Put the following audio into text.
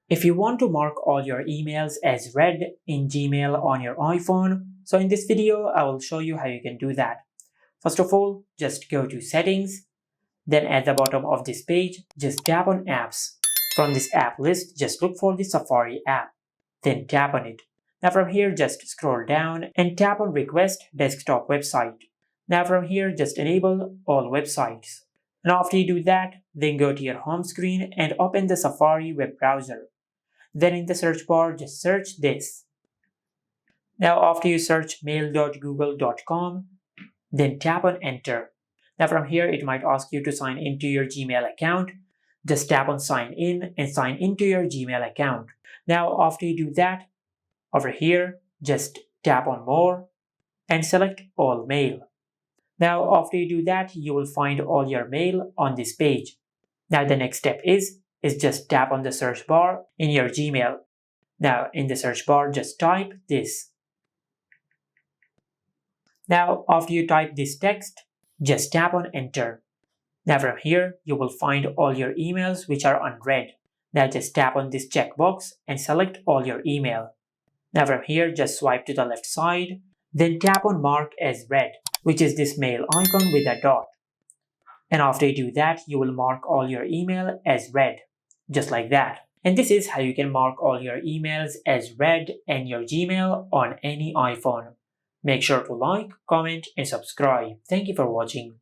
If you want to mark all your emails as read in Gmail on your iPhone, so in this video I will show you how you can do that. First of all, just go to Settings, then at the bottom of this page, just tap on Apps. From this app list, just look for the Safari app, then tap on it. Now from here, just scroll down and tap on Request Desktop Website. Now from here, just enable all websites. Now after you do that, then go to your home screen and open the Safari web browser. Then in the search bar, just search this. Now after you search mail.google.com, then tap on Enter. Now from here, it might ask you to sign into your Gmail account. Just tap on Sign In and sign into your Gmail account. Now after you do that, over here, just tap on More and select All Mail. Now after you do that, you will find all your mail on this page. Now the next step is just tap on the search bar in your Gmail. Now in the search bar, just type this. Now after you type this text, just tap on Enter. Now from here, you will find all your emails which are unread. Now just tap on this checkbox and select all your email. Now from here, just swipe to the left side, then tap on Mark as Read, which is this mail icon with a dot. And after you do that, you will mark all your email as read, just like that. And this is how you can mark all your emails as read in your Gmail on any iPhone. Make sure to like, comment, and subscribe. Thank you for watching.